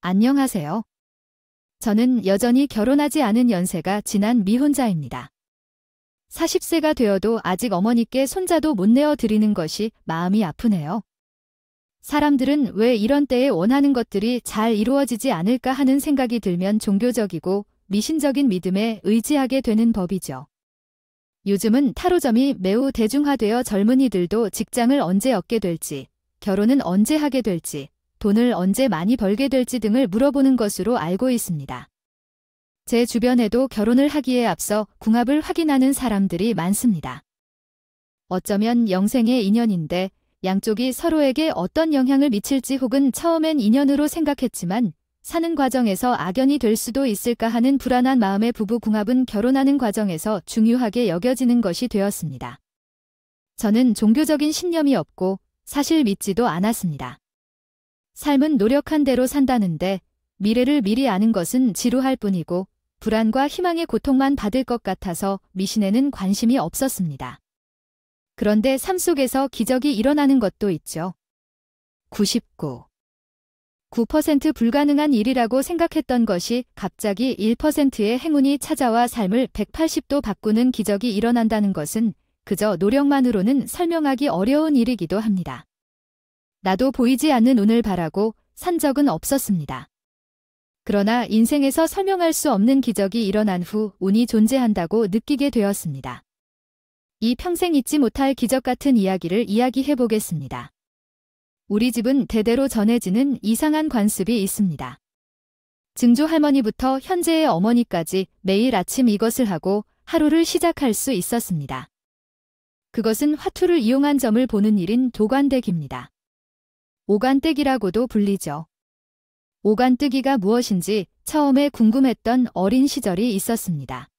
안녕하세요. 저는 여전히 결혼하지 않은 연세가 지난 미혼자입니다. 40세가 되어도 아직 어머니께 손자도 못 내어 드리는 것이 마음이 아프네요. 사람들은 왜 이런 때에 원하는 것들이 잘 이루어지지 않을까 하는 생각이 들면 종교적이고 미신적인 믿음에 의지하게 되는 법이죠. 요즘은 타로점이 매우 대중화되어 젊은이들도 직장을 언제 얻게 될지, 결혼은 언제 하게 될지, 돈을 언제 많이 벌게 될지 등을 물어보는 것으로 알고 있습니다. 제 주변에도 결혼을 하기에 앞서 궁합을 확인하는 사람들이 많습니다. 어쩌면 영생의 인연인데 양쪽이 서로에게 어떤 영향을 미칠지 혹은 처음엔 인연으로 생각했지만 사는 과정에서 악연이 될 수도 있을까 하는 불안한 마음의 부부 궁합은 결혼하는 과정에서 중요하게 여겨지는 것이 되었습니다. 저는 종교적인 신념이 없고 사실 믿지도 않았습니다. 삶은 노력한 대로 산다는데 미래를 미리 아는 것은 지루할 뿐이고 불안과 희망의 고통만 받을 것 같아서 미신에는 관심이 없었습니다. 그런데 삶 속에서 기적이 일어나는 것도 있죠. 9% 불가능한 일이라고 생각했던 것이 갑자기 1%의 행운이 찾아와 삶을 180도 바꾸는 기적이 일어난다는 것은 그저 노력만으로는 설명하기 어려운 일이기도 합니다. 나도 보이지 않는 운을 바라고 산 적은 없었습니다. 그러나 인생에서 설명할 수 없는 기적이 일어난 후 운이 존재한다고 느끼게 되었습니다. 이 평생 잊지 못할 기적 같은 이야기를 이야기해 보겠습니다. 우리 집은 대대로 전해지는 이상한 관습이 있습니다. 증조 할머니부터 현재의 어머니까지 매일 아침 이것을 하고 하루를 시작할 수 있었습니다. 그것은 화투를 이용한 점을 보는 일인 도관대기입니다. 오간떼기라고도 불리죠. 오간뜨기가 무엇인지 처음에 궁금했던 어린 시절이 있었습니다.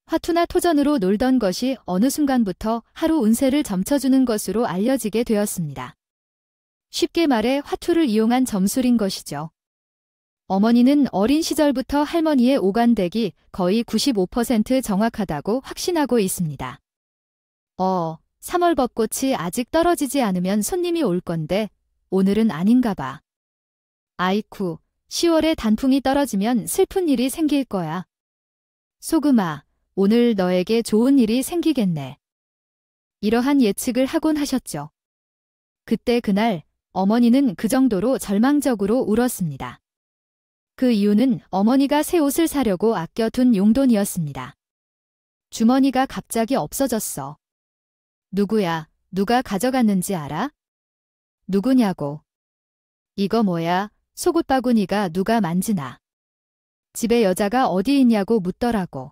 화투나 토전으로 놀던 것이 어느 순간부터 하루 운세를 점쳐주는 것으로 알려지게 되었습니다. 쉽게 말해 화투를 이용한 점술인 것이죠. 어머니는 어린 시절부터 할머니의 오간댁이 거의 95% 정확하다고 확신하고 있습니다. 3월 벚꽃이 아직 떨어지지 않으면 손님이 올 건데 오늘은 아닌가 봐. 아이쿠, 10월에 단풍이 떨어지면 슬픈 일이 생길 거야. 소금아, 오늘 너에게 좋은 일이 생기겠네. 이러한 예측을 하곤 하셨죠. 그때 그날 어머니는 그 정도로 절망적으로 울었습니다. 그 이유는 어머니가 새 옷을 사려고 아껴둔 용돈이었습니다. 주머니가 갑자기 없어졌어. 누구야, 누가 가져갔는지 알아? 누구냐고. 이거 뭐야, 속옷바구니가 누가 만지나. 집에 여자가 어디 있냐고 묻더라고.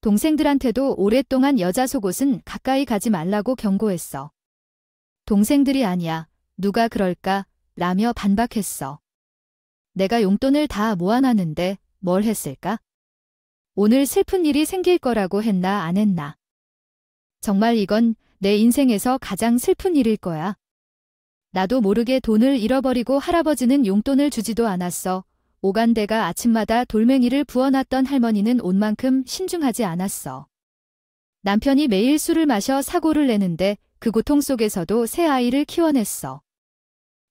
동생들한테도 오랫동안 여자 속옷은 가까이 가지 말라고 경고했어. 동생들이 아니야, 누가 그럴까, 라며 반박했어. 내가 용돈을 다 모아놨는데 뭘 했을까? 오늘 슬픈 일이 생길 거라고 했나 안 했나? 정말 이건 내 인생에서 가장 슬픈 일일 거야. 나도 모르게 돈을 잃어버리고 할아버지는 용돈을 주지도 않았어. 오간대가 아침마다 돌멩이를 부어놨던 할머니는 온 만큼 신중하지 않았어. 남편이 매일 술을 마셔 사고를 내는데 그 고통 속에서도 새 아이를 키워냈어.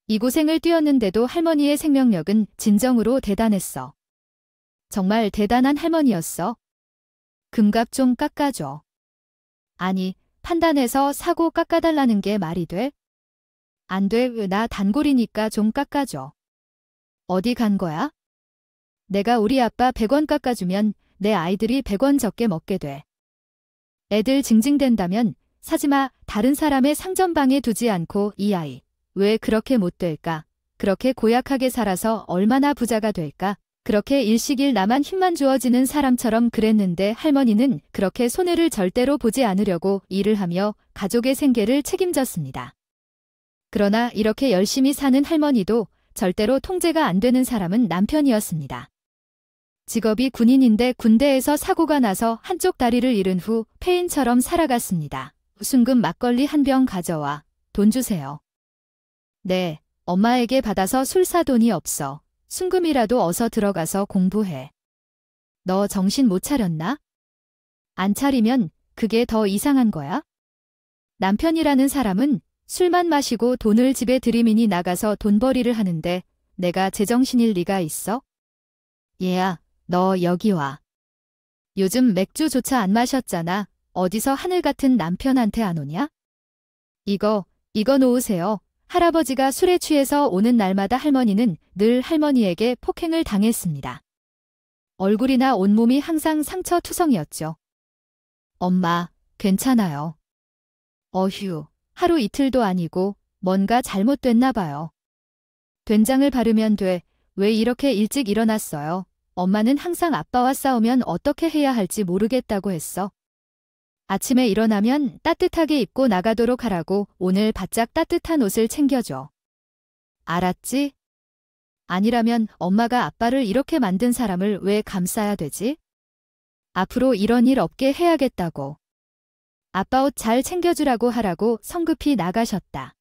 이 고생을 뛰었는데도 할머니의 생명력은 진정으로 대단했어. 정말 대단한 할머니였어. 금값 좀 깎아줘. 아니, 판단해서 사고 깎아달라는 게 말이 돼? 안 돼, 나 단골이니까 좀 깎아줘. 어디 간 거야? 내가 우리 아빠 100원 깎아주면 내 아이들이 100원 적게 먹게 돼. 애들 징징댄다면 사지마. 다른 사람의 상점방에 두지 않고 이 아이 왜 그렇게 못 될까? 그렇게 고약하게 살아서 얼마나 부자가 될까? 그렇게 일식일 나만 힘만 주어지는 사람처럼 그랬는데 할머니는 그렇게 손해를 절대로 보지 않으려고 일을 하며 가족의 생계를 책임졌습니다. 그러나 이렇게 열심히 사는 할머니도 절대로 통제가 안 되는 사람은 남편이었습니다. 직업이 군인인데 군대에서 사고가 나서 한쪽 다리를 잃은 후 폐인처럼 살아갔습니다. 순금 막걸리 한 병 가져와. 돈 주세요. 네, 엄마에게 받아서 술 사 돈이 없어. 순금이라도 어서 들어가서 공부해. 너 정신 못 차렸나? 안 차리면 그게 더 이상한 거야? 남편이라는 사람은 술만 마시고 돈을 집에 들이미니 나가서 돈벌이를 하는데 내가 제정신일 리가 있어? 얘야, 너 여기 와. 요즘 맥주조차 안 마셨잖아. 어디서 하늘 같은 남편한테 안 오냐? 이거 놓으세요. 할아버지가 술에 취해서 오는 날마다 할머니는 늘 할머니에게 폭행을 당했습니다. 얼굴이나 온몸이 항상 상처투성이었죠. 엄마, 괜찮아요. 어휴, 하루 이틀도 아니고 뭔가 잘못됐나 봐요. 된장을 바르면 돼. 왜 이렇게 일찍 일어났어요? 엄마는 항상 아빠와 싸우면 어떻게 해야 할지 모르겠다고 했어. 아침에 일어나면 따뜻하게 입고 나가도록 하라고 오늘 바짝 따뜻한 옷을 챙겨줘. 알았지? 아니라면 엄마가 아빠를 이렇게 만든 사람을 왜 감싸야 되지? 앞으로 이런 일 없게 해야겠다고. 아빠 옷 잘 챙겨주라고 하라고 성급히 나가셨다.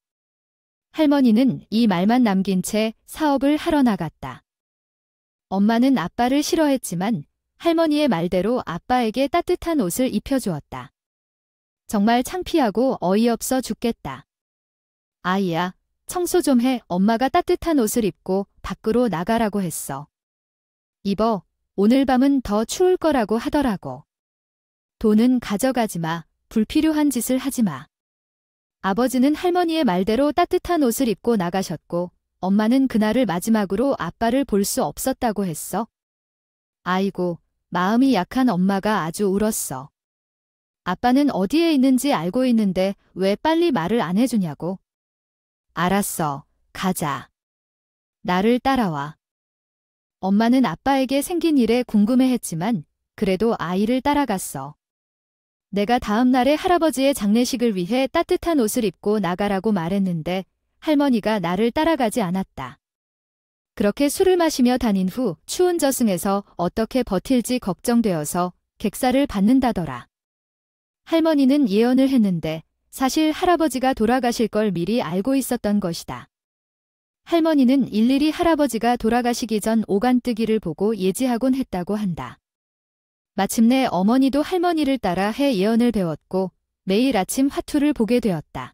할머니는 이 말만 남긴 채 사업을 하러 나갔다. 엄마는 아빠를 싫어했지만 할머니의 말대로 아빠에게 따뜻한 옷을 입혀주었다. 정말 창피하고 어이없어 죽겠다. 아이야, 청소 좀 해. 엄마가 따뜻한 옷을 입고 밖으로 나가라고 했어. 입어. 오늘 밤은 더 추울 거라고 하더라고. 돈은 가져가지 마. 불필요한 짓을 하지 마. 아버지는 할머니의 말대로 따뜻한 옷을 입고 나가셨고 엄마는 그날을 마지막으로 아빠를 볼 수 없었다고 했어. 아이고, 마음이 약한 엄마가 아주 울었어. 아빠는 어디에 있는지 알고 있는데 왜 빨리 말을 안 해주냐고. 알았어, 가자. 나를 따라와. 엄마는 아빠에게 생긴 일에 궁금해했지만 그래도 아이를 따라갔어. 내가 다음 날에 할아버지의 장례식을 위해 따뜻한 옷을 입고 나가라고 말했는데 할머니가 나를 따라가지 않았다. 그렇게 술을 마시며 다닌 후 추운 저승에서 어떻게 버틸지 걱정되어서 객사를 받는다더라. 할머니는 예언을 했는데 사실 할아버지가 돌아가실 걸 미리 알고 있었던 것이다. 할머니는 일일이 할아버지가 돌아가시기 전 오간뜨기를 보고 예지하곤 했다고 한다. 마침내 어머니도 할머니를 따라 해 예언을 배웠고 매일 아침 화투를 보게 되었다.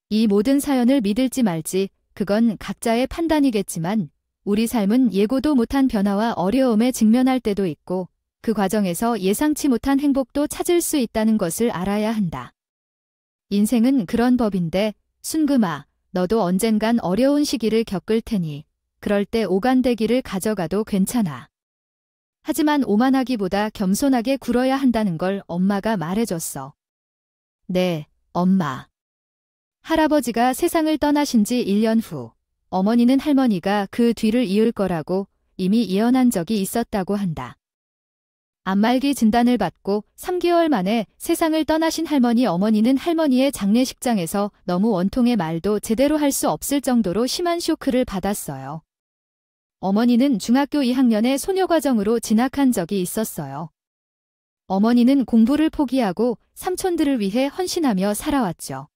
이 모든 사연을 믿을지 말지 그건 각자의 판단이겠지만 우리 삶은 예고도 못한 변화와 어려움에 직면할 때도 있고 그 과정에서 예상치 못한 행복도 찾을 수 있다는 것을 알아야 한다. 인생은 그런 법인데 순금아, 너도 언젠간 어려운 시기를 겪을 테니 그럴 때 오간대기를 가져가도 괜찮아. 하지만 오만하기보다 겸손하게 굴어야 한다는 걸 엄마가 말해줬어. 네, 엄마. 할아버지가 세상을 떠나신 지 1년 후 어머니는 할머니가 그 뒤를 이을 거라고 이미 예언한 적이 있었다고 한다. 안말기 진단을 받고 3개월 만에 세상을 떠나신 어머니는 할머니의 장례식장에서 너무 원통의 말도 제대로 할 수 없을 정도로 심한 쇼크를 받았어요. 어머니는 중학교 2학년의 소녀과정으로 진학한 적이 있었어요. 어머니는 공부를 포기하고 삼촌들을 위해 헌신하며 살아왔죠.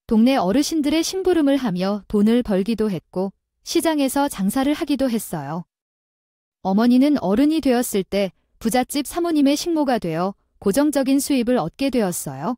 동네 어르신들의 심부름을 하며 돈을 벌기도 했고 시장에서 장사를 하기도 했어요. 어머니는 어른이 되었을 때 부잣집 사모님의 식모가 되어 고정적인 수입을 얻게 되었어요.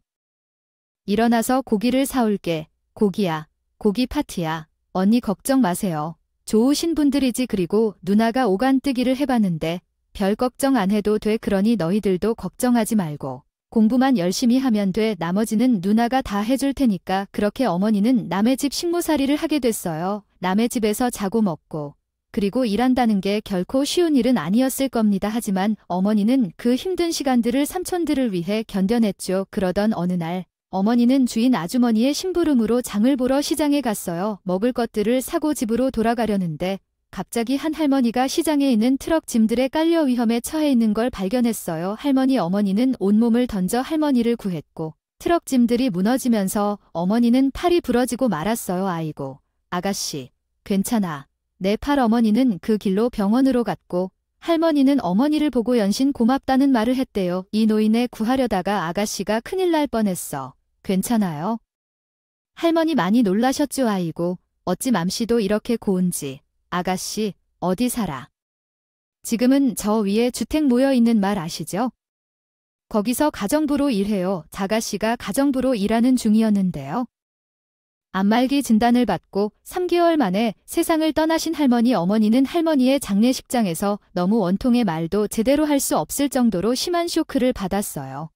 일어나서 고기를 사올게. 고기야. 고기 파티야. 언니 걱정 마세요. 좋으신 분들이지. 그리고 누나가 오간뜨기를 해봤는데 별 걱정 안 해도 돼. 그러니 너희들도 걱정하지 말고 공부만 열심히 하면 돼. 나머지는 누나가 다 해줄 테니까. 그렇게 어머니는 남의 집 식모살이를 하게 됐어요. 남의 집에서 자고 먹고. 그리고 일한다는 게 결코 쉬운 일은 아니었을 겁니다. 하지만 어머니는 그 힘든 시간들을 삼촌들을 위해 견뎌냈죠. 그러던 어느 날 어머니는 주인 아주머니의 심부름으로 장을 보러 시장에 갔어요. 먹을 것들을 사고 집으로 돌아가려는데 갑자기 한 할머니가 시장에 있는 트럭 짐들에 깔려 위험에 처해 있는 걸 발견했어요. 어머니는 온몸을 던져 할머니를 구했고 트럭 짐들이 무너지면서 어머니는 팔이 부러지고 말았어요. 아이고, 아가씨, 괜찮아. 내 팔. 어머니는 그 길로 병원으로 갔고 할머니는 어머니를 보고 연신 고맙다는 말을 했대요. 이 노인을 구하려다가 아가씨가 큰일 날 뻔했어. 괜찮아요? 할머니 많이 놀라셨죠. 아이고, 어찌 맘씨도 이렇게 고운지. 아가씨, 어디 살아? 지금은 저 위에 주택 모여있는 말 아시죠? 거기서 가정부로 일해요. 자가씨가 가정부로 일하는 중이었는데요. 안말기 진단을 받고 3개월 만에 세상을 떠나신 할머니 어머니는 할머니의 장례식장에서 너무 원통의 말도 제대로 할 수 없을 정도로 심한 쇼크를 받았어요.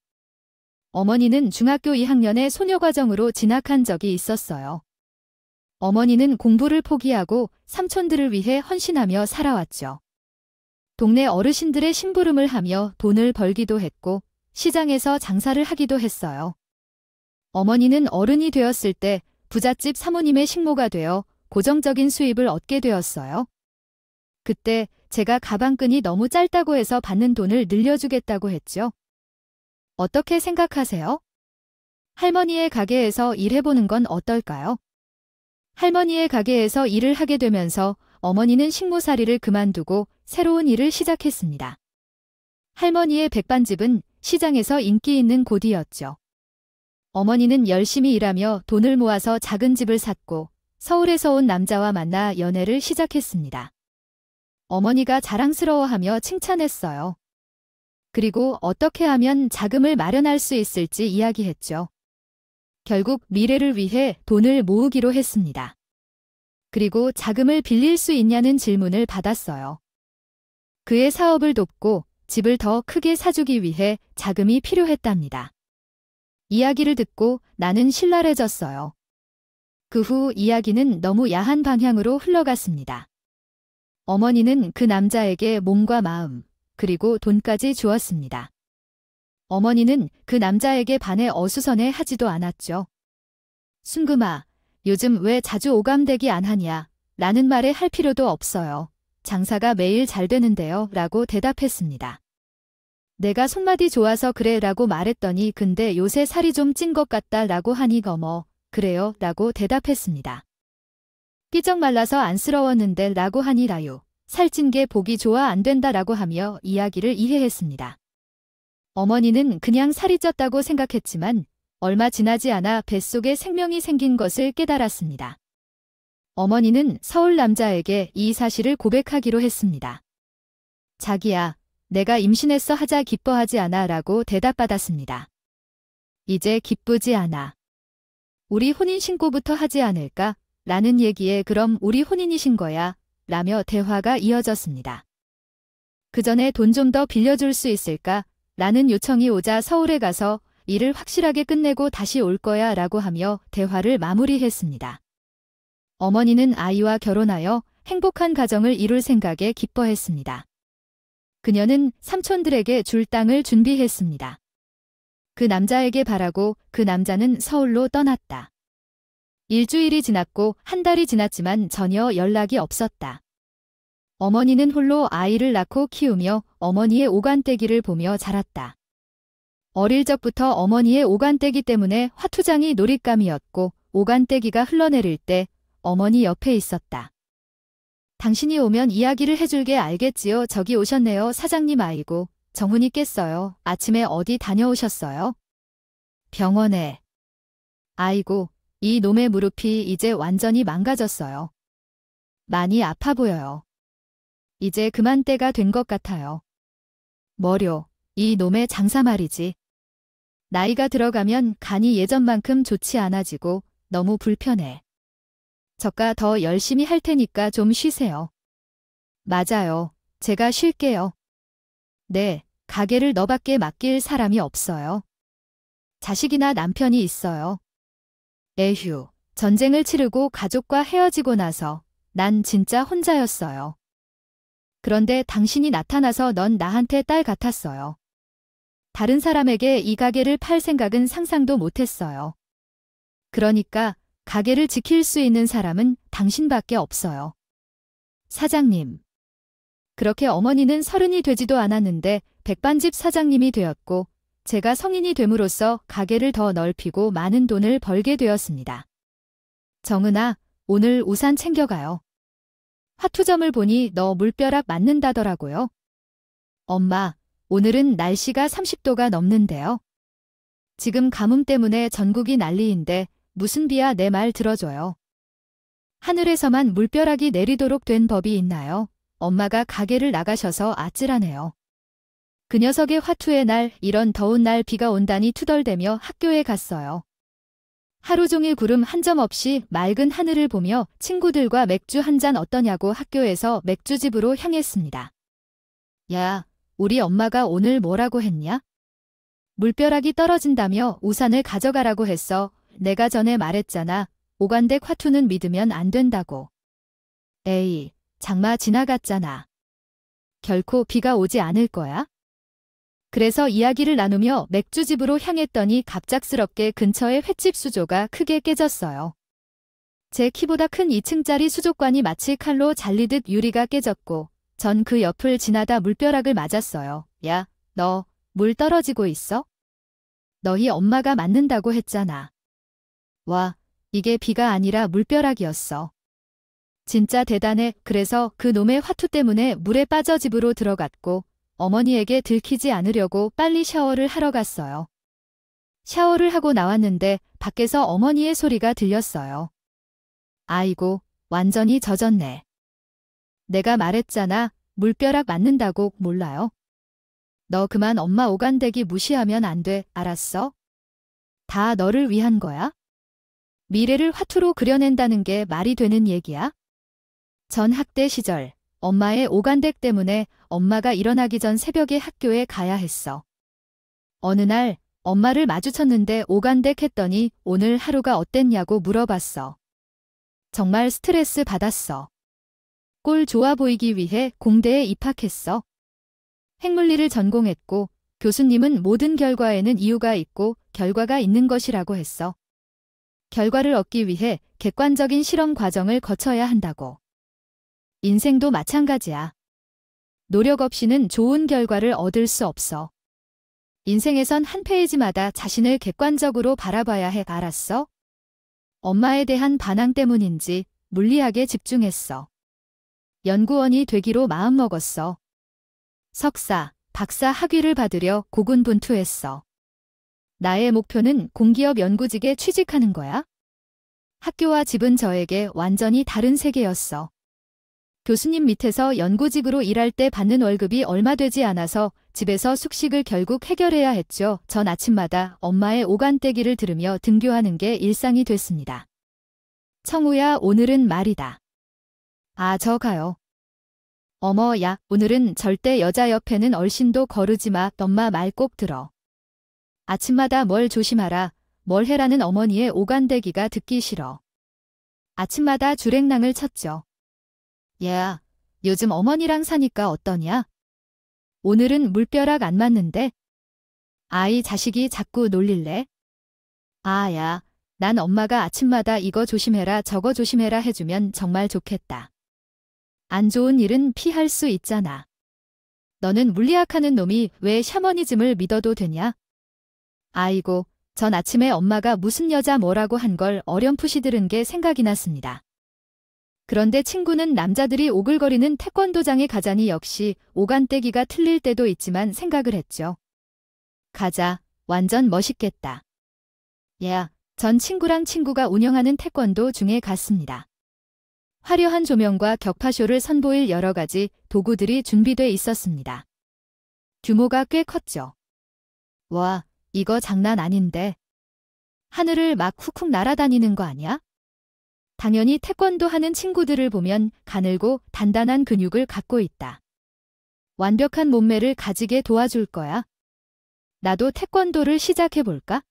어머니는 중학교 2학년의 소녀과정으로 진학한 적이 있었어요. 어머니는 공부를 포기하고 삼촌들을 위해 헌신하며 살아왔죠. 동네 어르신들의 심부름을 하며 돈을 벌기도 했고 시장에서 장사를 하기도 했어요. 어머니는 어른이 되었을 때 부잣집 사모님의 식모가 되어 고정적인 수입을 얻게 되었어요. 그때 제가 가방끈이 너무 짧다고 해서 받는 돈을 늘려주겠다고 했죠. 어떻게 생각하세요? 할머니의 가게에서 일해보는 건 어떨까요? 할머니의 가게에서 일을 하게 되면서 어머니는 식모살이를 그만두고 새로운 일을 시작했습니다. 할머니의 백반집은 시장에서 인기 있는 곳이었죠. 어머니는 열심히 일하며 돈을 모아서 작은 집을 샀고 서울에서 온 남자와 만나 연애를 시작했습니다. 어머니가 자랑스러워하며 칭찬했어요. 그리고 어떻게 하면 자금을 마련할 수 있을지 이야기했죠. 결국 미래를 위해 돈을 모으기로 했습니다. 그리고 자금을 빌릴 수 있냐는 질문을 받았어요. 그의 사업을 돕고 집을 더 크게 사주기 위해 자금이 필요했답니다. 이야기를 듣고 나는 신랄해졌어요. 그 후 이야기는 너무 야한 방향으로 흘러갔습니다. 어머니는 그 남자에게 몸과 마음, 그리고 돈까지 주었습니다. 어머니는 그 남자에게 반해 어수선해 하지도 않았죠. 순금아, 요즘 왜 자주 오감대기 안 하냐? 라는 말에 할 필요도 없어요. 장사가 매일 잘 되는데요. 라고 대답했습니다. 내가 손맛이 좋아서 그래 라고 말했더니 근데 요새 살이 좀 찐 것 같다 라고 하니 어머, 그래요? 라고 대답했습니다. 삐쩍 말라서 안쓰러웠는데 라고 하니 라유, 살찐 게 보기 좋아 안 된다 라고 하며 이야기를 이해했습니다. 어머니는 그냥 살이 쪘다고 생각했지만 얼마 지나지 않아 뱃속에 생명이 생긴 것을 깨달았습니다. 어머니는 서울 남자에게 이 사실을 고백하기로 했습니다. 자기야, 내가 임신했어 하자 기뻐하지 않아 라고 대답받았습니다. 이제 기쁘지 않아. 우리 혼인신고부터 하지 않을까? 라는 얘기에 그럼 우리 혼인이신 거야? 라며 대화가 이어졌습니다. 그 전에 돈 좀 더 빌려줄 수 있을까? 라는 요청이 오자 서울에 가서 일을 확실하게 끝내고 다시 올 거야 라고 하며 대화를 마무리했습니다. 어머니는 아이와 결혼하여 행복한 가정을 이룰 생각에 기뻐했습니다. 그녀는 삼촌들에게 줄 땅을 준비했습니다. 그 남자에게 바라고 그 남자는 서울로 떠났다. 일주일이 지났고 한 달이 지났지만 전혀 연락이 없었다. 어머니는 홀로 아이를 낳고 키우며 어머니의 오간떼기를 보며 자랐다. 어릴 적부터 어머니의 오간떼기 때문에 화투장이 놀잇감이었고 오간떼기가 흘러내릴 때 어머니 옆에 있었다. 당신이 오면 이야기를 해줄게 알겠지요? 저기 오셨네요. 사장님 아이고, 정훈이 깼어요. 아침에 어디 다녀오셨어요? 병원에. 아이고, 이 놈의 무릎이 이제 완전히 망가졌어요. 많이 아파 보여요. 이제 그만 때가 된 것 같아요. 뭐려, 이 놈의 장사 말이지. 나이가 들어가면 간이 예전만큼 좋지 않아지고 너무 불편해. 저가 더 열심히 할 테니까 좀 쉬세요. 맞아요. 제가 쉴게요. 네, 가게를 너밖에 맡길 사람이 없어요. 자식이나 남편이 있어요. 에휴, 전쟁을 치르고 가족과 헤어지고 나서 난 진짜 혼자였어요. 그런데 당신이 나타나서 넌 나한테 딸 같았어요. 다른 사람에게 이 가게를 팔 생각은 상상도 못했어요. 그러니까 가게를 지킬 수 있는 사람은 당신밖에 없어요. 사장님. 그렇게 어머니는 30이 되지도 않았는데 백반집 사장님이 되었고 제가 성인이 됨으로써 가게를 더 넓히고 많은 돈을 벌게 되었습니다. 정은아, 오늘 우산 챙겨가요. 화투점을 보니 너 물벼락 맞는다더라고요. 엄마, 오늘은 날씨가 30도가 넘는데요. 지금 가뭄 때문에 전국이 난리인데 무슨 비야 내 말 들어줘요. 하늘에서만 물벼락이 내리도록 된 법이 있나요? 엄마가 가게를 나가셔서 아찔하네요. 그 녀석의 화투의 날 이런 더운 날 비가 온다니 투덜대며 학교에 갔어요. 하루 종일 구름 한 점 없이 맑은 하늘을 보며 친구들과 맥주 한 잔 어떠냐고 학교에서 맥주집으로 향했습니다. 야, 우리 엄마가 오늘 뭐라고 했냐? 물벼락이 떨어진다며 우산을 가져가라고 했어. 내가 전에 말했잖아. 오간댁 화투는 믿으면 안 된다고. 에이, 장마 지나갔잖아. 결코 비가 오지 않을 거야? 그래서 이야기를 나누며 맥주집으로 향했더니 갑작스럽게 근처의 횟집 수조가 크게 깨졌어요. 제 키보다 큰 2층짜리 수족관이 마치 칼로 잘리듯 유리가 깨졌고 전 그 옆을 지나다 물벼락을 맞았어요. 야, 너 물 떨어지고 있어? 너희 엄마가 맞는다고 했잖아. 와, 이게 비가 아니라 물벼락이었어. 진짜 대단해. 그래서 그 놈의 화투 때문에 물에 빠져 집으로 들어갔고 어머니에게 들키지 않으려고 빨리 샤워를 하러 갔어요. 샤워를 하고 나왔는데 밖에서 어머니의 소리가 들렸어요. 아이고, 완전히 젖었네. 내가 말했잖아. 물벼락 맞는다고. 몰라요? 너 그만 엄마 오간대기 무시하면 안 돼. 알았어? 다 너를 위한 거야? 미래를 화투로 그려낸다는 게 말이 되는 얘기야? 전 학대 시절 엄마의 오간댁 때문에 엄마가 일어나기 전 새벽에 학교에 가야 했어. 어느 날 엄마를 마주쳤는데 오간댁 했더니 오늘 하루가 어땠냐고 물어봤어. 정말 스트레스 받았어. 꼴 좋아 보이기 위해 공대에 입학했어. 핵물리를 전공했고 교수님은 모든 결과에는 이유가 있고 결과가 있는 것이라고 했어. 결과를 얻기 위해 객관적인 실험 과정을 거쳐야 한다고. 인생도 마찬가지야. 노력 없이는 좋은 결과를 얻을 수 없어. 인생에선 한 페이지마다 자신을 객관적으로 바라봐야 해. 알았어? 엄마에 대한 반항 때문인지 물리학에 집중했어. 연구원이 되기로 마음먹었어. 석사, 박사 학위를 받으려 고군분투했어. 나의 목표는 공기업 연구직에 취직하는 거야. 학교와 집은 저에게 완전히 다른 세계였어. 교수님 밑에서 연구직으로 일할 때 받는 월급이 얼마 되지 않아서 집에서 숙식을 결국 해결해야 했죠. 전 아침마다 엄마의 오간떼기를 들으며 등교하는 게 일상이 됐습니다. 청우야, 오늘은 말이다. 아, 저 가요. 어머, 야, 오늘은 절대 여자 옆에는 얼씬도 거르지 마. 엄마 말 꼭 들어. 아침마다 뭘 조심하라. 뭘 해라는 어머니의 오간대기가 듣기 싫어. 아침마다 주랭랑을 쳤죠. 야, 요즘 어머니랑 사니까 어떠냐? 오늘은 물벼락 안 맞는데? 아이 자식이 자꾸 놀릴래? 아, 야, 난 엄마가 아침마다 이거 조심해라 저거 조심해라 해주면 정말 좋겠다. 안 좋은 일은 피할 수 있잖아. 너는 물리학하는 놈이 왜 샤머니즘을 믿어도 되냐? 아이고, 전 아침에 엄마가 무슨 여자 뭐라고 한 걸 어렴풋이 들은 게 생각이 났습니다. 그런데 친구는 남자들이 오글거리는 태권도장에 가자니 역시 오간떼기가 틀릴 때도 있지만 생각을 했죠. 가자, 완전 멋있겠다. 야, 전 친구랑 친구가 운영하는 태권도 중에 갔습니다. 화려한 조명과 격파쇼를 선보일 여러 가지 도구들이 준비돼 있었습니다. 규모가 꽤 컸죠. 와, 이거 장난 아닌데. 하늘을 막 훅훅 날아다니는 거 아니야? 당연히 태권도 하는 친구들을 보면 가늘고 단단한 근육을 갖고 있다. 완벽한 몸매를 가지게 도와줄 거야. 나도 태권도를 시작해볼까?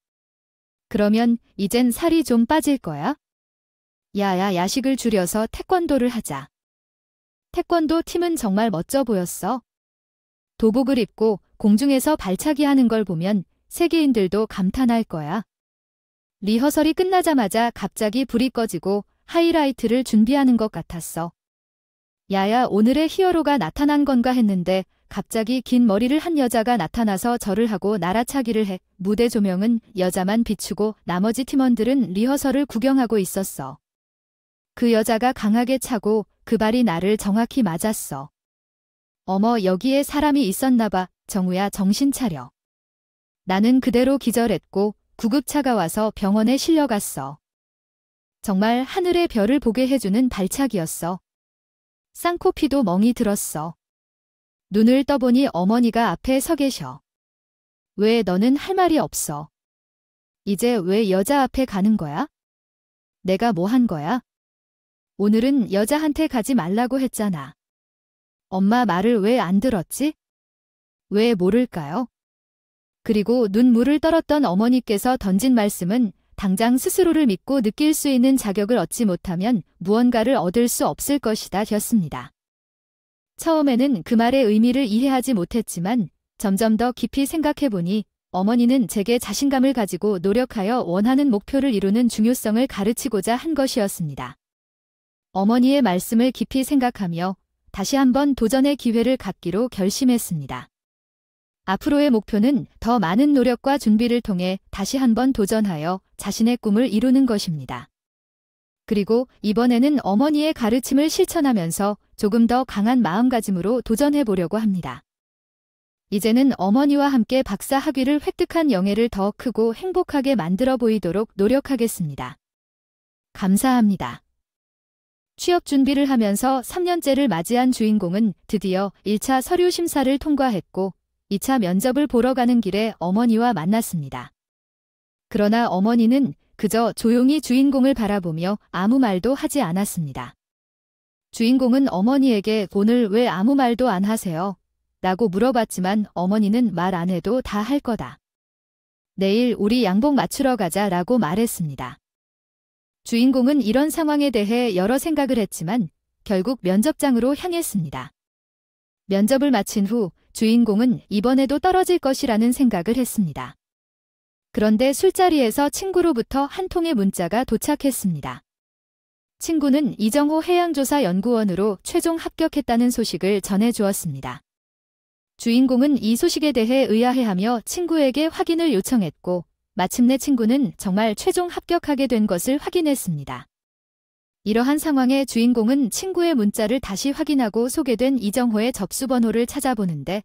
그러면 이젠 살이 좀 빠질 거야? 야야, 야식을 줄여서 태권도를 하자. 태권도 팀은 정말 멋져 보였어. 도복을 입고 공중에서 발차기 하는 걸 보면 세계인들도 감탄할 거야. 리허설이 끝나자마자 갑자기 불이 꺼지고 하이라이트를 준비하는 것 같았어. 야야, 오늘의 히어로가 나타난 건가 했는데 갑자기 긴 머리를 한 여자가 나타나서 절을 하고 날아차기를 해. 무대 조명은 여자만 비추고 나머지 팀원들은 리허설을 구경하고 있었어. 그 여자가 강하게 차고 그 발이 나를 정확히 맞았어. 어머, 여기에 사람이 있었나 봐. 정우야, 정신 차려. 나는 그대로 기절했고 구급차가 와서 병원에 실려갔어. 정말 하늘의 별을 보게 해주는 발차기였어. 쌍코피도 멍이 들었어. 눈을 떠보니 어머니가 앞에 서 계셔. 왜 너는 할 말이 없어? 이제 왜 여자 앞에 가는 거야? 내가 뭐 한 거야? 오늘은 여자한테 가지 말라고 했잖아. 엄마 말을 왜 안 들었지? 왜 모를까요? 그리고 눈물을 떨었던 어머니께서 던진 말씀은 당장 스스로를 믿고 느낄 수 있는 자격을 얻지 못하면 무언가를 얻을 수 없을 것이다 였습니다. 처음에는 그 말의 의미를 이해하지 못했지만 점점 더 깊이 생각해보니 어머니는 제게 자신감을 가지고 노력하여 원하는 목표를 이루는 중요성을 가르치고자 한 것이었습니다. 어머니의 말씀을 깊이 생각하며 다시 한번 도전의 기회를 갖기로 결심했습니다. 앞으로의 목표는 더 많은 노력과 준비를 통해 다시 한번 도전하여 자신의 꿈을 이루는 것입니다. 그리고 이번에는 어머니의 가르침을 실천하면서 조금 더 강한 마음가짐으로 도전해 보려고 합니다. 이제는 어머니와 함께 박사 학위를 획득한 영예를 더 크고 행복하게 만들어 보이도록 노력하겠습니다. 감사합니다. 취업 준비를 하면서 3년째를 맞이한 주인공은 드디어 1차 서류 심사를 통과했고 2차 면접을 보러 가는 길에 어머니와 만났습니다. 그러나 어머니는 그저 조용히 주인공을 바라보며 아무 말도 하지 않았습니다. 주인공은 어머니에게 오늘 왜 아무 말도 안 하세요? 라고 물어봤지만 어머니는 말 안 해도 다 할 거다. 내일 우리 양복 맞추러 가자 라고 말했습니다. 주인공은 이런 상황에 대해 여러 생각을 했지만 결국 면접장으로 향했습니다. 면접을 마친 후 주인공은 이번에도 떨어질 것이라는 생각을 했습니다. 그런데 술자리에서 친구로부터 한 통의 문자가 도착했습니다. 친구는 이정호 해양조사연구원으로 최종 합격했다는 소식을 전해주었습니다. 주인공은 이 소식에 대해 의아해하며 친구에게 확인을 요청했고 마침내 친구는 정말 최종 합격하게 된 것을 확인했습니다. 이러한 상황에 주인공은 친구의 문자를 다시 확인하고 소개된 이정호의 접수번호를 찾아보는데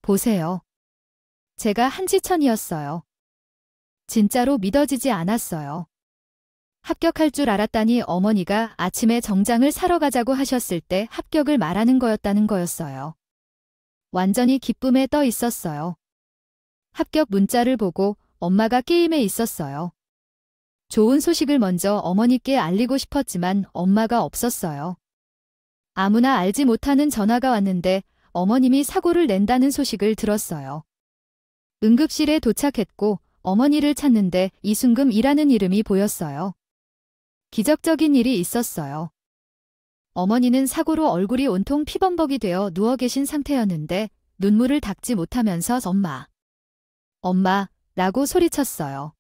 보세요. 제가 한지천이었어요. 진짜로 믿어지지 않았어요. 합격할 줄 알았다니 어머니가 아침에 정장을 사러 가자고 하셨을 때 합격을 말하는 거였다는 거였어요. 완전히 기쁨에 떠 있었어요. 합격 문자를 보고 엄마가 게임에 있었어요. 좋은 소식을 먼저 어머니께 알리고 싶었지만 엄마가 없었어요. 아무나 알지 못하는 전화가 왔는데 어머님이 사고를 낸다는 소식을 들었어요. 응급실에 도착했고 어머니를 찾는데 이순금이라는 이름이 보였어요. 기적적인 일이 있었어요. 어머니는 사고로 얼굴이 온통 피범벅이 되어 누워 계신 상태였는데 눈물을 닦지 못하면서 엄마, 엄마 라고 소리쳤어요.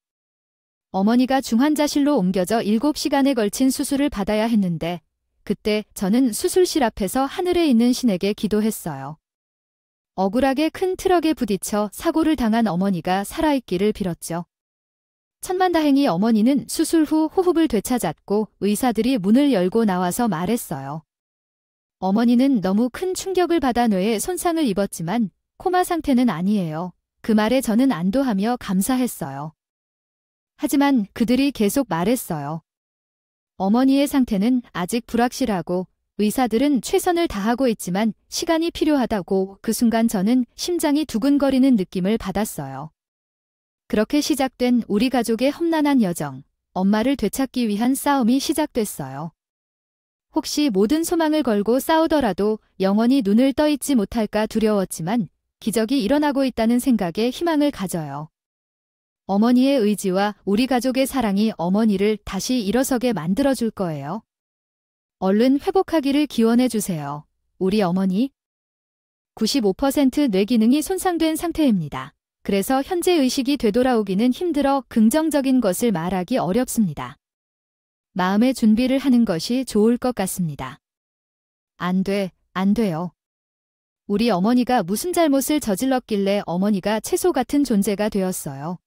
어머니가 중환자실로 옮겨져 7시간에 걸친 수술을 받아야 했는데 그때 저는 수술실 앞에서 하늘에 있는 신에게 기도했어요. 억울하게 큰 트럭에 부딪혀 사고를 당한 어머니가 살아있기를 빌었죠. 천만다행히 어머니는 수술 후 호흡을 되찾았고 의사들이 문을 열고 나와서 말했어요. 어머니는 너무 큰 충격을 받아 뇌에 손상을 입었지만 코마 상태는 아니에요. 그 말에 저는 안도하며 감사했어요. 하지만 그들이 계속 말했어요. 어머니의 상태는 아직 불확실하고 의사들은 최선을 다하고 있지만 시간이 필요하다고. 그 순간 저는 심장이 두근거리는 느낌을 받았어요. 그렇게 시작된 우리 가족의 험난한 여정, 엄마를 되찾기 위한 싸움이 시작됐어요. 혹시 모든 소망을 걸고 싸우더라도 영원히 눈을 떠 있지 못할까 두려웠지만 기적이 일어나고 있다는 생각에 희망을 가져요. 어머니의 의지와 우리 가족의 사랑이 어머니를 다시 일어서게 만들어줄 거예요. 얼른 회복하기를 기원해 주세요. 우리 어머니. 95% 뇌 기능이 손상된 상태입니다. 그래서 현재 의식이 되돌아오기는 힘들어 긍정적인 것을 말하기 어렵습니다. 마음의 준비를 하는 것이 좋을 것 같습니다. 안 돼요. 우리 어머니가 무슨 잘못을 저질렀길래 어머니가 채소 같은 존재가 되었어요.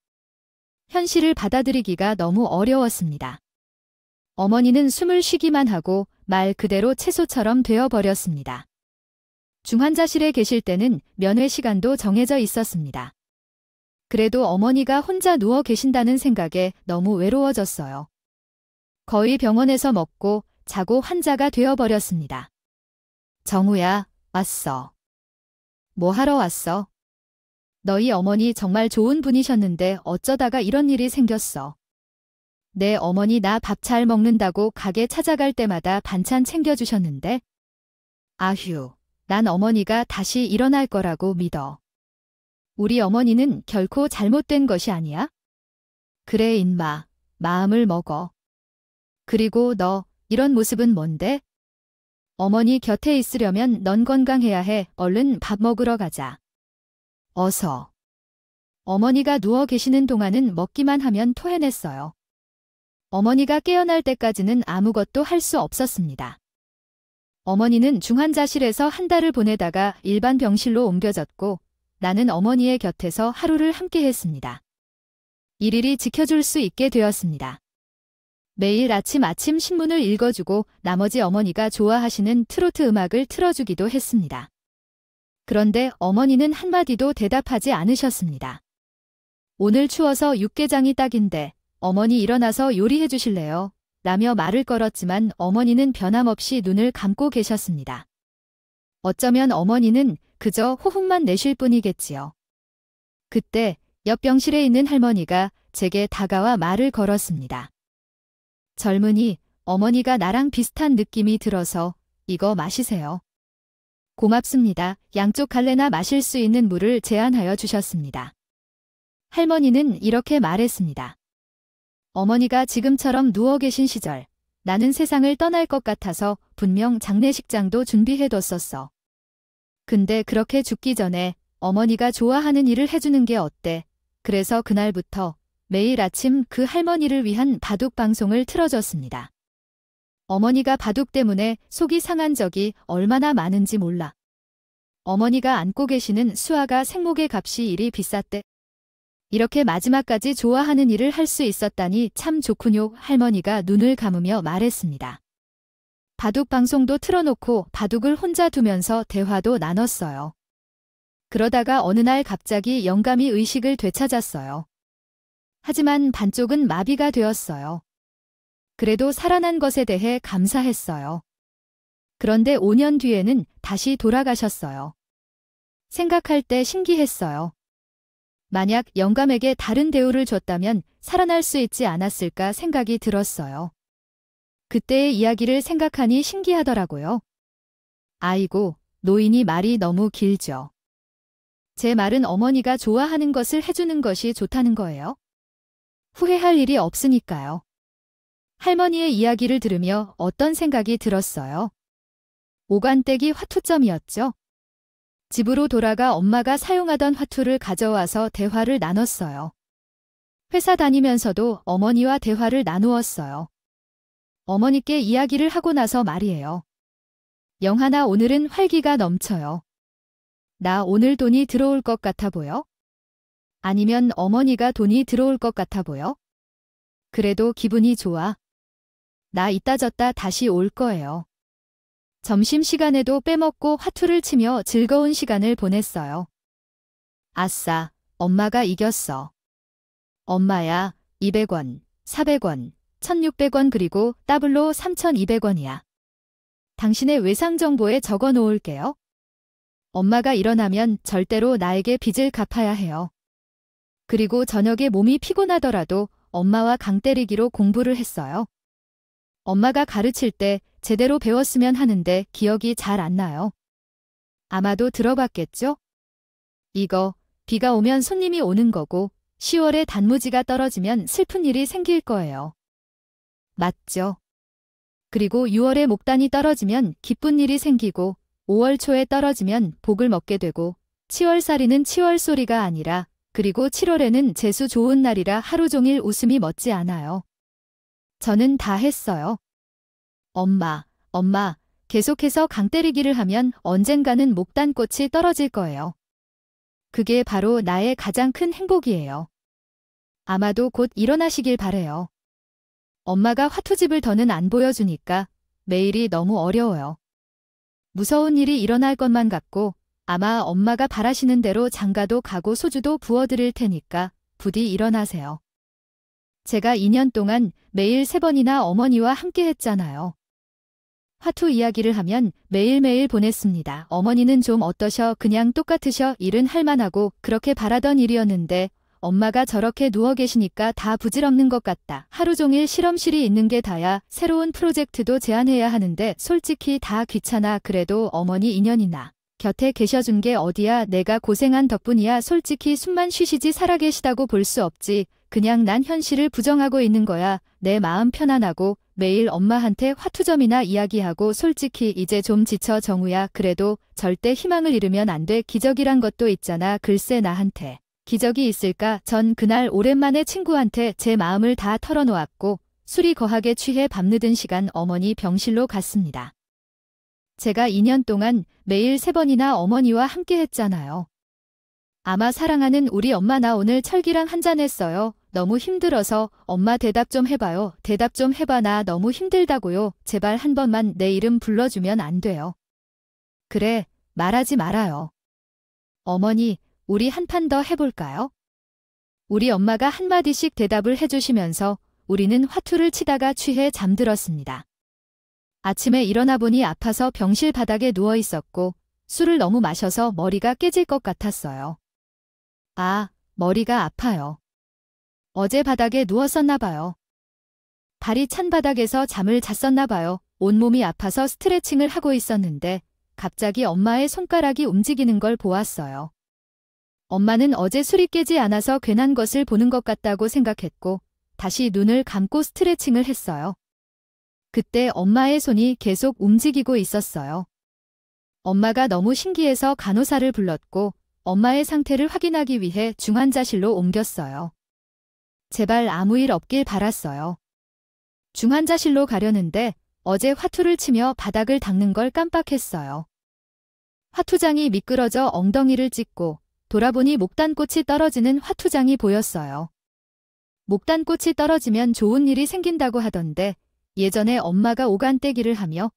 현실을 받아들이기가 너무 어려웠습니다. 어머니는 숨을 쉬기만 하고 말 그대로 채소처럼 되어버렸습니다. 중환자실에 계실 때는 면회 시간도 정해져 있었습니다. 그래도 어머니가 혼자 누워 계신다는 생각에 너무 외로워졌어요. 거의 병원에서 먹고 자고 환자가 되어버렸습니다. 정우야, 왔어. 뭐 하러 왔어? 너희 어머니 정말 좋은 분이셨는데 어쩌다가 이런 일이 생겼어. 내 어머니 나 밥 잘 먹는다고 가게 찾아갈 때마다 반찬 챙겨주셨는데. 아휴, 난 어머니가 다시 일어날 거라고 믿어. 우리 어머니는 결코 잘못된 것이 아니야? 그래, 인마. 마음을 먹어. 그리고 너, 이런 모습은 뭔데? 어머니 곁에 있으려면 넌 건강해야 해. 얼른 밥 먹으러 가자. 어서. 어머니가 누워 계시는 동안은 먹기만 하면 토해냈어요. 어머니가 깨어날 때까지는 아무것도 할 수 없었습니다. 어머니는 중환자실에서 한 달을 보내다가 일반 병실로 옮겨졌고 나는 어머니의 곁에서 하루를 함께 했습니다. 일일이 지켜줄 수 있게 되었습니다. 매일 아침 신문을 읽어주고 나머지 어머니가 좋아하시는 트로트 음악을 틀어주기도 했습니다. 그런데 어머니는 한마디도 대답하지 않으셨습니다. 오늘 추워서 육개장이 딱인데 어머니 일어나서 요리해 주실래요? 라며 말을 걸었지만 어머니는 변함없이 눈을 감고 계셨습니다. 어쩌면 어머니는 그저 호흡만 내쉴 뿐이겠지요. 그때 옆 병실에 있는 할머니가 제게 다가와 말을 걸었습니다. 젊은이, 어머니가 나랑 비슷한 느낌이 들어서 이거 마시세요. 고맙습니다. 양쪽 갈래나 마실 수 있는 물을 제안하여 주셨습니다. 할머니는 이렇게 말했습니다. 어머니가 지금처럼 누워 계신 시절, 나는 세상을 떠날 것 같아서 분명 장례식장도 준비해뒀었어. 근데 그렇게 죽기 전에 어머니가 좋아하는 일을 해주는 게 어때? 그래서 그날부터 매일 아침 그 할머니를 위한 바둑 방송을 틀어줬습니다. 어머니가 바둑 때문에 속이 상한 적이 얼마나 많은지 몰라. 어머니가 안고 계시는 수아가 생목의 값이 이리 비쌌대. 이렇게 마지막까지 좋아하는 일을 할 수 있었다니 참 좋군요. 할머니가 눈을 감으며 말했습니다. 바둑 방송도 틀어놓고 바둑을 혼자 두면서 대화도 나눴어요. 그러다가 어느 날 갑자기 영감이 의식을 되찾았어요. 하지만 반쪽은 마비가 되었어요. 그래도 살아난 것에 대해 감사했어요. 그런데 5년 뒤에는 다시 돌아가셨어요. 생각할 때 신기했어요. 만약 영감에게 다른 대우를 줬다면 살아날 수 있지 않았을까 생각이 들었어요. 그때의 이야기를 생각하니 신기하더라고요. 아이고, 노인이 말이 너무 길죠. 제 말은 어머니가 좋아하는 것을 해주는 것이 좋다는 거예요. 후회할 일이 없으니까요. 할머니의 이야기를 들으며 어떤 생각이 들었어요. 오간떼기 화투점이었죠. 집으로 돌아가 엄마가 사용하던 화투를 가져와서 대화를 나눴어요. 회사 다니면서도 어머니와 대화를 나누었어요. 어머니께 이야기를 하고 나서 말이에요. 영하나 오늘은 활기가 넘쳐요. 나 오늘 돈이 들어올 것 같아 보여? 아니면 어머니가 돈이 들어올 것 같아 보여? 그래도 기분이 좋아. 나 이따 졌다 다시 올 거예요. 점심시간에도 빼먹고 화투를 치며 즐거운 시간을 보냈어요. 아싸, 엄마가 이겼어. 엄마야, 200원, 400원, 1600원 그리고 더블로 3200원이야. 당신의 외상 정보에 적어 놓을게요. 엄마가 일어나면 절대로 나에게 빚을 갚아야 해요. 그리고 저녁에 몸이 피곤하더라도 엄마와 강 때리기로 공부를 했어요. 엄마가 가르칠 때 제대로 배웠으면 하는데 기억이 잘 안 나요. 아마도 들어봤겠죠? 이거, 비가 오면 손님이 오는 거고 10월에 단무지가 떨어지면 슬픈 일이 생길 거예요. 맞죠? 그리고 6월에 목단이 떨어지면 기쁜 일이 생기고 5월 초에 떨어지면 복을 먹게 되고 7월살이는 치월소리가 아니라 그리고 7월에는 재수 좋은 날이라 하루 종일 웃음이 멎지 않아요. 저는 다 했어요. 엄마, 계속해서 강 때리기를 하면 언젠가는 목단꽃이 떨어질 거예요. 그게 바로 나의 가장 큰 행복이에요. 아마도 곧 일어나시길 바래요. 엄마가 화투집을 더는 안 보여주니까 매일이 너무 어려워요. 무서운 일이 일어날 것만 같고 아마 엄마가 바라시는 대로 장가도 가고 소주도 부어드릴 테니까 부디 일어나세요. 제가 2년 동안 매일 3번이나 어머니와 함께 했잖아요. 화투 이야기를 하면 매일매일 보냈습니다. 어머니는 좀 어떠셔? 그냥 똑같으셔? 일은 할만하고 그렇게 바라던 일이었는데 엄마가 저렇게 누워 계시니까 다 부질없는 것 같다. 하루 종일 실험실이 있는 게 다야. 새로운 프로젝트도 제안해야 하는데 솔직히 다 귀찮아. 그래도 어머니 인연이나 곁에 계셔준 게 어디야. 내가 고생한 덕분이야. 솔직히 숨만 쉬시지 살아계시다고 볼 수 없지. 그냥 난 현실을 부정하고 있는 거야. 내 마음 편안하고 매일 엄마한테 화투점이나 이야기하고 솔직히 이제 좀 지쳐. 정우야. 그래도 절대 희망을 잃으면 안 돼. 기적이란 것도 있잖아. 글쎄 나한테 기적이 있을까? 전 그날 오랜만에 친구한테 제 마음을 다 털어놓았고 술이 거하게 취해 밤늦은 시간 어머니 병실로 갔습니다. 제가 2년 동안 매일 3번이나 어머니와 함께 했잖아요. 아마 사랑하는 우리 엄마 나 오늘 철기랑 한잔했어요. 너무 힘들어서 엄마 대답 좀 해봐요. 대답 좀 해봐. 나 너무 힘들다고요. 제발 한 번만 내 이름 불러주면 안 돼요. 그래, 말하지 말아요. 어머니, 우리 한 판 더 해볼까요? 우리 엄마가 한마디씩 대답을 해주시면서 우리는 화투를 치다가 취해 잠들었습니다. 아침에 일어나 보니 아파서 병실 바닥에 누워 있었고 술을 너무 마셔서 머리가 깨질 것 같았어요. 아, 머리가 아파요. 어제 바닥에 누웠었나 봐요. 발이 찬 바닥에서 잠을 잤었나 봐요. 온몸이 아파서 스트레칭을 하고 있었는데 갑자기 엄마의 손가락이 움직이는 걸 보았어요. 엄마는 어제 술이 깨지 않아서 괜한 것을 보는 것 같다고 생각했고 다시 눈을 감고 스트레칭을 했어요. 그때 엄마의 손이 계속 움직이고 있었어요. 엄마가 너무 신기해서 간호사를 불렀고 엄마의 상태를 확인하기 위해 중환자실로 옮겼어요. 제발 아무 일 없길 바랐어요. 중환자실로 가려는데 어제 화투를 치며 바닥을 닦는 걸 깜빡했어요. 화투장이 미끄러져 엉덩이를 찢고 돌아보니 목단꽃이 떨어지는 화투장이 보였어요. 목단꽃이 떨어지면 좋은 일이 생긴다고 하던데 예전에 엄마가 오간떼기를 하며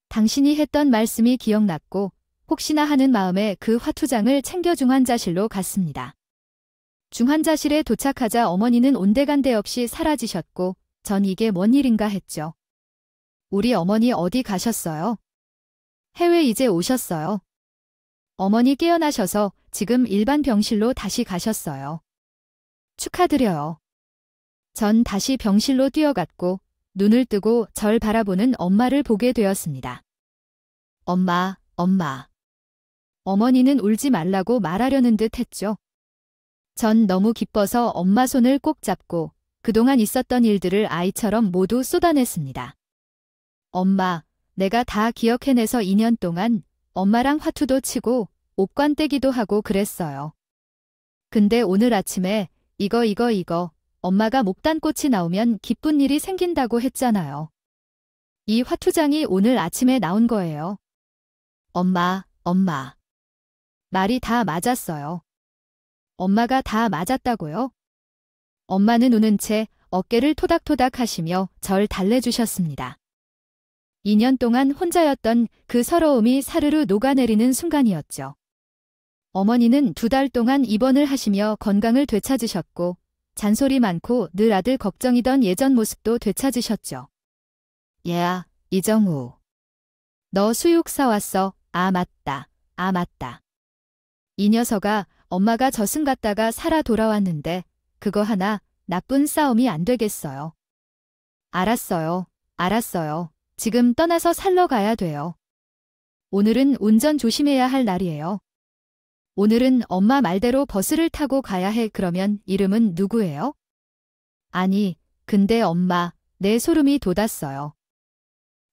당신이 했던 말씀이 기억났고 혹시나 하는 마음에 그 화투장을 챙겨 중환자실로 갔습니다. 중환자실에 도착하자 어머니는 온데간데 없이 사라지셨고 전 이게 뭔 일인가 했죠. 우리 어머니 어디 가셨어요? 해외 이제 오셨어요. 어머니 깨어나셔서 지금 일반 병실로 다시 가셨어요. 축하드려요. 전 다시 병실로 뛰어갔고 눈을 뜨고 절 바라보는 엄마를 보게 되었습니다. 엄마, 엄마. 어머니는 울지 말라고 말하려는 듯 했죠. 전 너무 기뻐서 엄마 손을 꼭 잡고 그동안 있었던 일들을 아이처럼 모두 쏟아냈습니다. 엄마, 내가 다 기억해내서 2년 동안 엄마랑 화투도 치고 옥관 떼기도 하고 그랬어요. 근데 오늘 아침에 이거 엄마가 목단꽃이 나오면 기쁜 일이 생긴다고 했잖아요. 이 화투장이 오늘 아침에 나온 거예요. 엄마. 말이 다 맞았어요. 엄마가 다 맞았다고요? 엄마는 우는 채 어깨를 토닥토닥 하시며 절 달래주셨습니다. 2년 동안 혼자였던 그 서러움이 사르르 녹아내리는 순간이었죠. 어머니는 2달 동안 입원을 하시며 건강을 되찾으셨고 잔소리 많고 늘 아들 걱정이던 예전 모습도 되찾으셨죠. 얘야, 이정우. 너 수육 사왔어. 아 맞다. 이 녀석아, 엄마가 저승 갔다가 살아 돌아왔는데 그거 하나 나쁜 싸움이 안 되겠어요. 알았어요. 지금 떠나서 살러 가야 돼요. 오늘은 운전 조심해야 할 날이에요. 오늘은 엄마 말대로 버스를 타고 가야 해. 그러면 이름은 누구예요? 아니, 근데 엄마, 내 소름이 돋았어요.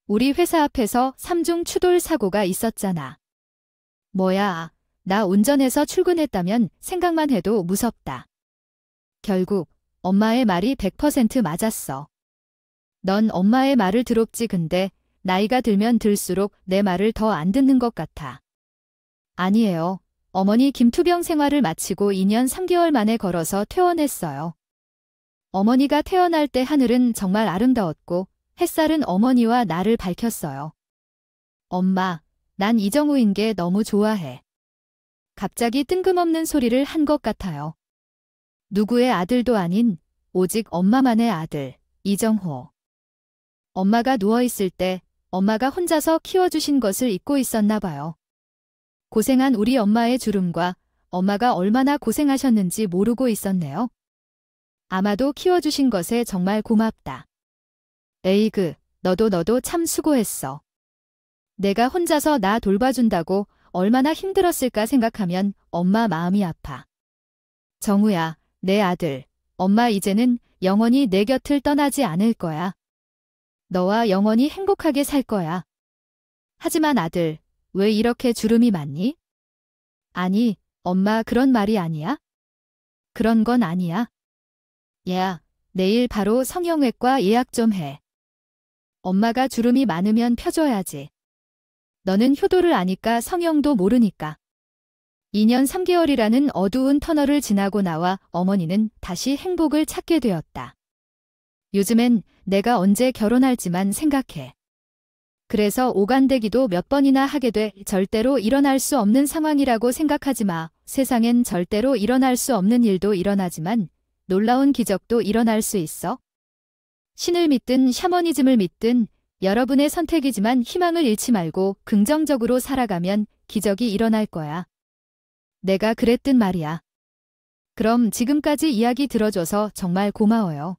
우리 회사 앞에서 3중 추돌 사고가 있었잖아. 뭐야, 나 운전해서 출근했다면 생각만 해도 무섭다. 결국 엄마의 말이 100% 맞았어. 넌 엄마의 말을 들었지. 근데 나이가 들면 들수록 내 말을 더 안 듣는 것 같아. 아니에요. 어머니 김투병 생활을 마치고 2년 3개월 만에 걸어서 퇴원했어요. 어머니가 태어날 때 하늘은 정말 아름다웠고 햇살은 어머니와 나를 밝혔어요. 엄마, 난 이정우인 게 너무 좋아해. 갑자기 뜬금없는 소리를 한 것 같아요. 누구의 아들도 아닌 오직 엄마만의 아들, 이정호. 엄마가 누워있을 때 엄마가 혼자서 키워주신 것을 잊고 있었나 봐요. 고생한 우리 엄마의 주름과 엄마가 얼마나 고생하셨는지 모르고 있었네요. 아마도 키워주신 것에 정말 고맙다. 에이그, 너도 참 수고했어. 내가 혼자서 나 돌봐준다고 얼마나 힘들었을까 생각하면 엄마 마음이 아파. 정우야, 내 아들, 엄마 이제는 영원히 내 곁을 떠나지 않을 거야. 너와 영원히 행복하게 살 거야. 하지만 아들, 왜 이렇게 주름이 많니? 아니, 엄마 그런 말이 아니야? 그런 건 아니야. 야, 내일 바로 성형외과 예약 좀 해. 엄마가 주름이 많으면 펴줘야지. 너는 효도를 아니까 성형도 모르니까. 2년 3개월이라는 어두운 터널을 지나고 나와 어머니는 다시 행복을 찾게 되었다. 요즘엔 내가 언제 결혼할지만 생각해. 그래서 오간대기도 몇 번이나 하게 돼. 절대로 일어날 수 없는 상황이라고 생각하지 마. 세상엔 절대로 일어날 수 없는 일도 일어나지만 놀라운 기적도 일어날 수 있어. 신을 믿든 샤머니즘을 믿든 여러분의 선택이지만 희망을 잃지 말고 긍정적으로 살아가면 기적이 일어날 거야. 내가 그랬든 말이야. 그럼 지금까지 이야기 들어줘서 정말 고마워요.